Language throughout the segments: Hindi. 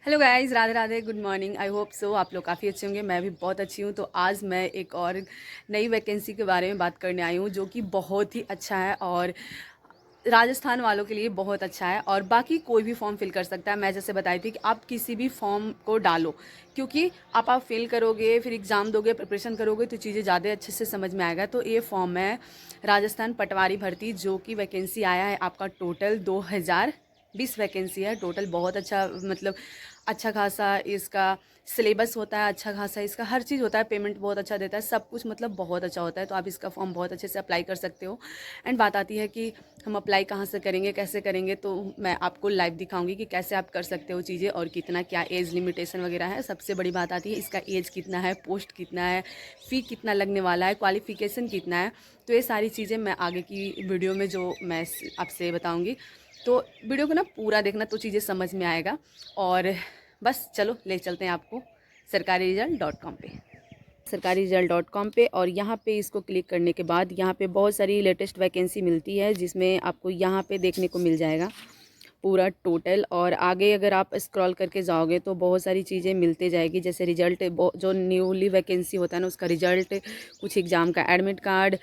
Hello guys, Radhe Radhe, good morning. I hope so आप लोग काफ़ी अच्छे होंगे। मैं भी बहुत अच्छी हूँ। तो आज मैं एक और नई वैकेंसी के बारे में बात करने आई हूँ जो कि बहुत ही अच्छा है और राजस्थान वालों के लिए बहुत अच्छा है। और बाकी कोई भी फॉर्म फिल कर सकता है। मैं जैसे बताई थी कि आप किसी भी फॉर्म को डालो, क्योंकि आप फिल करोगे, फिर एग्ज़ाम दोगे, प्रिपरेशन करोगे तो चीज़ें ज़्यादा अच्छे से समझ में आएगा। तो ये फॉर्म है राजस्थान पटवारी भर्ती, जो कि वैकेंसी आया है आपका टोटल 2020 वैकेंसी है टोटल। बहुत अच्छा, मतलब अच्छा खासा इसका सिलेबस होता है, अच्छा खासा इसका हर चीज़ होता है, पेमेंट बहुत अच्छा देता है, सब कुछ मतलब बहुत अच्छा होता है। तो आप इसका फॉर्म बहुत अच्छे से अप्लाई कर सकते हो। एंड बात आती है कि हम अप्लाई कहाँ से करेंगे, कैसे करेंगे, तो मैं आपको लाइव दिखाऊंगी कि कैसे आप कर सकते हो चीज़ें और कितना क्या एज लिमिटेशन वगैरह है। सबसे बड़ी बात आती है इसका एज कितना है, पोस्ट कितना है, फ़ी कितना लगने वाला है, क्वालिफ़िकेशन कितना है। तो ये सारी चीज़ें मैं आगे की वीडियो में जो मैं आपसे बताऊँगी। तो वीडियो को ना पूरा देखना तो चीज़ें समझ में आएगा। और बस चलो ले चलते हैं आपको सरकारीरिजल्ट.com पे। सरकारीरिजल्ट.com पे, और यहाँ पे इसको क्लिक करने के बाद यहाँ पे बहुत सारी लेटेस्ट वैकेंसी मिलती है, जिसमें आपको यहाँ पे देखने को मिल जाएगा पूरा टोटल। और आगे अगर आप स्क्रॉल करके जाओगे तो बहुत सारी चीज़ें मिलते जाएगी, जैसे रिजल्ट, जो न्यूली वैकेंसी होता है ना उसका रिजल्ट, कुछ एग्ज़ाम का एडमिट कार्ड,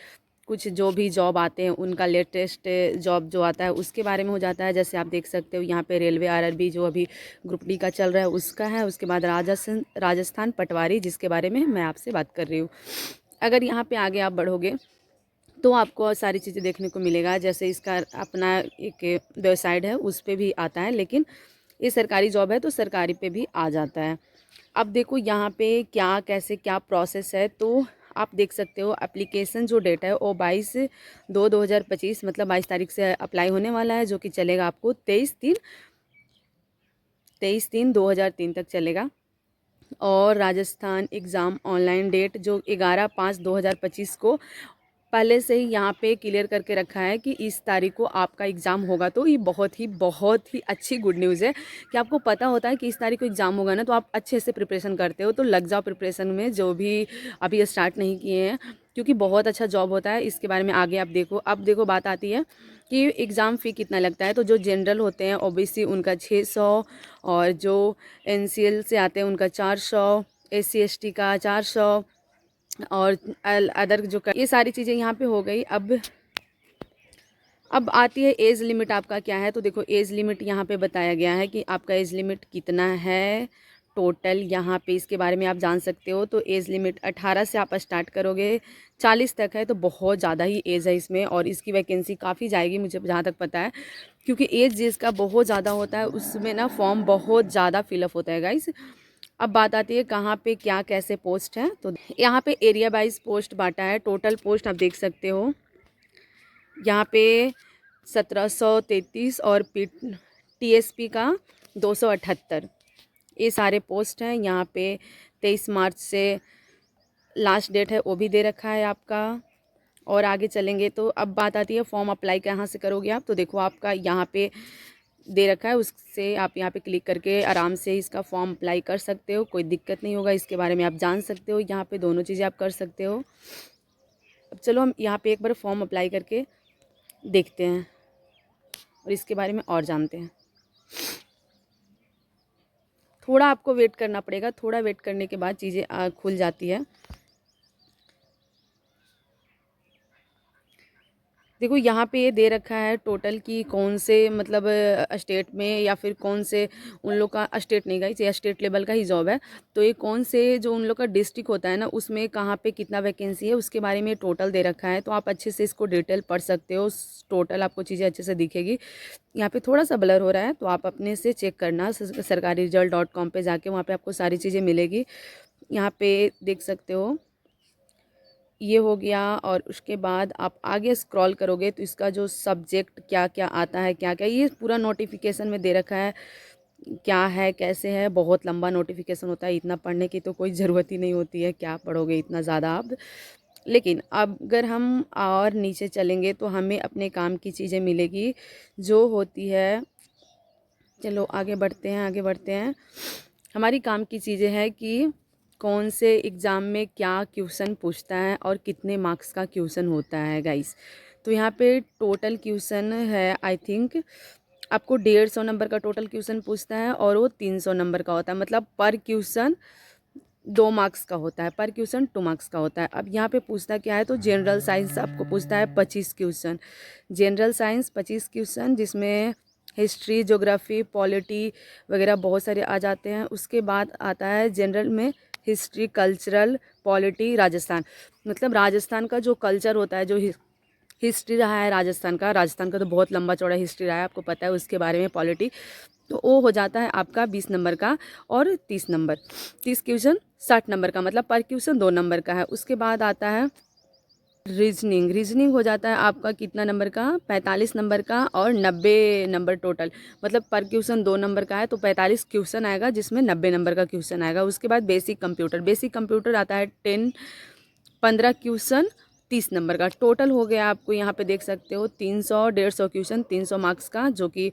कुछ जो भी जॉब आते हैं उनका लेटेस्ट जॉब जो आता है उसके बारे में हो जाता है। जैसे आप देख सकते हो यहाँ पे रेलवे आरआरबी जो अभी ग्रुप डी का चल रहा है उसका है। उसके बाद राजस्थान पटवारी, जिसके बारे में मैं आपसे बात कर रही हूँ। अगर यहाँ पे आगे आप बढ़ोगे तो आपको सारी चीज़ें देखने को मिलेगा। जैसे इसका अपना एक वेबसाइट है, उस पर भी आता है, लेकिन ये सरकारी जॉब है तो सरकारी पे भी आ जाता है। अब देखो यहाँ पे क्या कैसे क्या प्रोसेस है, तो आप देख सकते हो एप्लीकेशन जो डेट है वो 22/2/2025, मतलब 22 तारीख से अप्लाई होने वाला है, जो कि चलेगा आपको 23/3/2003 तक चलेगा। और राजस्थान एग्ज़ाम ऑनलाइन डेट जो 11/5/2025 को पहले से ही यहाँ पे क्लियर करके रखा है कि इस तारीख को आपका एग्ज़ाम होगा। तो ये बहुत ही अच्छी गुड न्यूज़ है कि आपको पता होता है कि इस तारीख को एग्ज़ाम होगा ना, तो आप अच्छे से प्रिपरेशन करते हो। तो लग जाओ प्रिपरेशन में, जो भी अभी स्टार्ट नहीं किए हैं, क्योंकि बहुत अच्छा जॉब होता है। इसके बारे में आगे आप देखो। अब देखो बात आती है कि एग्ज़ाम फ़ी कितना लगता है। तो जो जनरल होते हैं ओबीसी उनका 600, और जो एनसीएल से आते हैं उनका 400, एससी एसटी का 400, और अदर जो ये सारी चीज़ें यहाँ पे हो गई। अब आती है एज लिमिट आपका क्या है। तो देखो एज लिमिट यहाँ पे बताया गया है कि आपका एज लिमिट कितना है टोटल। यहाँ पे इसके बारे में आप जान सकते हो। तो एज लिमिट 18 से आप स्टार्ट करोगे, 40 तक है, तो बहुत ज़्यादा ही एज है इसमें। और इसकी वैकेंसी काफ़ी जाएगी मुझे जहाँ तक पता है, क्योंकि एज जिसका बहुत ज़्यादा होता है उसमें ना फॉर्म बहुत ज़्यादा फिलअप होता है गाइस। अब बात आती है कहाँ पे क्या कैसे पोस्ट है। तो यहाँ पे एरिया वाइज पोस्ट बांटा है। टोटल पोस्ट आप देख सकते हो यहाँ पे 1733, और टीएसपी का 278। ये सारे पोस्ट हैं। यहाँ पे 23 मार्च से लास्ट डेट है, वो भी दे रखा है आपका। और आगे चलेंगे तो अब बात आती है फॉर्म अप्लाई कहाँ से करोगे आप। तो देखो आपका यहाँ पे दे रखा है, उससे आप यहाँ पे क्लिक करके आराम से इसका फॉर्म अप्लाई कर सकते हो, कोई दिक्कत नहीं होगा। इसके बारे में आप जान सकते हो, यहाँ पे दोनों चीज़ें आप कर सकते हो। अब चलो हम यहाँ पे एक बार फॉर्म अप्लाई करके देखते हैं और इसके बारे में और जानते हैं। थोड़ा आपको वेट करना पड़ेगा, थोड़ा वेट करने के बाद चीज़ें खुल जाती है। देखो यहाँ पे ये दे रखा है टोटल कि कौन से मतलब स्टेट में, या फिर कौन से उन लोग का स्टेट नहीं गई, ये स्टेट लेवल का ही जॉब है। तो ये कौन से जो उन लोग का डिस्ट्रिक्ट होता है ना, उसमें कहाँ पे कितना वैकेंसी है उसके बारे में टोटल दे रखा है। तो आप अच्छे से इसको डिटेल पढ़ सकते हो, टोटल आपको चीज़ें अच्छे से दिखेगी। यहाँ पे थोड़ा सा ब्लर हो रहा है तो आप अपने से चेक करना, सरकारीरिजल्ट.com पे जाके वहाँ पे आपको सारी चीज़ें मिलेगी। यहाँ पे देख सकते हो, ये हो गया। और उसके बाद आप आगे स्क्रॉल करोगे तो इसका जो सब्जेक्ट क्या क्या आता है, क्या क्या, ये पूरा नोटिफिकेशन में दे रखा है क्या है कैसे है। बहुत लंबा नोटिफिकेशन होता है, इतना पढ़ने की तो कोई ज़रूरत ही नहीं होती है, क्या पढ़ोगे इतना ज़्यादा आप। लेकिन अब अगर हम और नीचे चलेंगे तो हमें अपने काम की चीज़ें मिलेगी जो होती है। चलो आगे बढ़ते हैं, आगे बढ़ते हैं। हमारी काम की चीज़ें हैं कि कौन से एग्ज़ाम में क्या क्वेश्चन पूछता है और कितने मार्क्स का क्वेश्चन होता है गाइस। तो यहाँ पे टोटल क्वेश्चन है आई थिंक आपको 150 नंबर का टोटल क्वेश्चन पूछता है और वो 300 नंबर का होता है, मतलब पर क्वेश्चन 2 मार्क्स का होता है, पर क्वेश्चन 2 मार्क्स का होता है। अब यहाँ पे पूछता क्या है, तो जनरल साइंस आपको पूछता है 25 क्वेश्चन, जनरल साइंस 25 क्वेश्चन, जिसमें हिस्ट्री, ज्योग्राफी, पॉलिटी वगैरह बहुत सारे आ जाते हैं। उसके बाद आता है जनरल में हिस्ट्री, कल्चरल, पॉलिटी, राजस्थान, मतलब राजस्थान का जो कल्चर होता है, जो हिस्ट्री रहा है राजस्थान का तो बहुत लंबा चौड़ा हिस्ट्री रहा है, आपको पता है उसके बारे में, पॉलिटी, तो वो हो जाता है आपका 20 नंबर का। और 30 नंबर, 30 क्वेश्चन 60 नंबर का, मतलब पर क्वेश्चन 2 नंबर का है। उसके बाद आता है रीजनिंग, रीजनिंग हो जाता है आपका कितना नंबर का, 45 नंबर का और 90 नंबर टोटल, मतलब पर क्वेश्चन 2 नंबर का है तो 45 क्वेश्चन आएगा, जिसमें 90 नंबर का क्वेश्चन आएगा। उसके बाद बेसिक कंप्यूटर, बेसिक कंप्यूटर आता है 15 क्वेश्चन 30 नंबर का, टोटल हो गया आपको यहाँ पे देख सकते हो 300, 150 क्वेश्चन 300 मार्क्स का। जो कि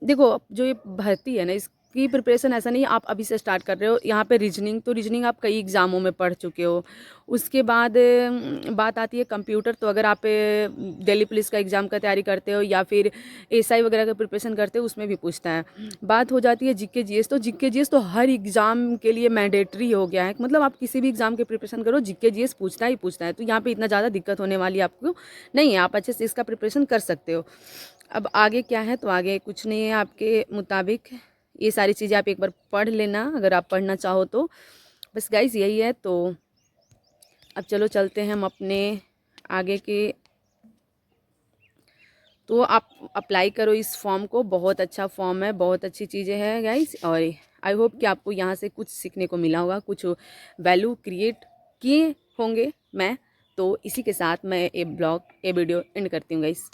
देखो, जो ये भर्ती है ना, इसकी प्रिपरेशन ऐसा नहीं आप अभी से स्टार्ट कर रहे हो। यहाँ पे रीजनिंग, तो रीजनिंग आप कई एग्ज़ामों में पढ़ चुके हो। उसके बाद बात आती है कंप्यूटर, तो अगर आप दिल्ली पुलिस का एग्ज़ाम का तैयारी करते हो या फिर एसआई वगैरह का प्रिपरेशन करते हो, उसमें भी पूछता है। बात हो जाती है जीके जीएस, तो जीके जीएस तो हर एग्ज़ाम के लिए मैंडेटरी हो गया है, मतलब आप किसी भी एग्ज़ाम के प्रिपरेशन करो, जीके जीएस पूछता ही पूछता है। तो यहाँ पे इतना ज़्यादा दिक्कत होने वाली आपको नहीं है, आप अच्छे से इसका प्रिपरेशन कर सकते हो। अब आगे क्या है, तो आगे कुछ नहीं है आपके मुताबिक, ये सारी चीज़ें आप एक बार पढ़ लेना अगर आप पढ़ना चाहो तो। बस गाइस यही है। तो अब चलो चलते हैं हम अपने आगे के। तो आप अप्लाई करो इस फॉर्म को, बहुत अच्छा फॉर्म है, बहुत अच्छी चीज़ें हैं गाइस। और आई होप कि आपको यहाँ से कुछ सीखने को मिला होगा, कुछ वैल्यू क्रिएट किए होंगे मैं। तो इसी के साथ मैं ये वीडियो एंड करती हूँ गाइस।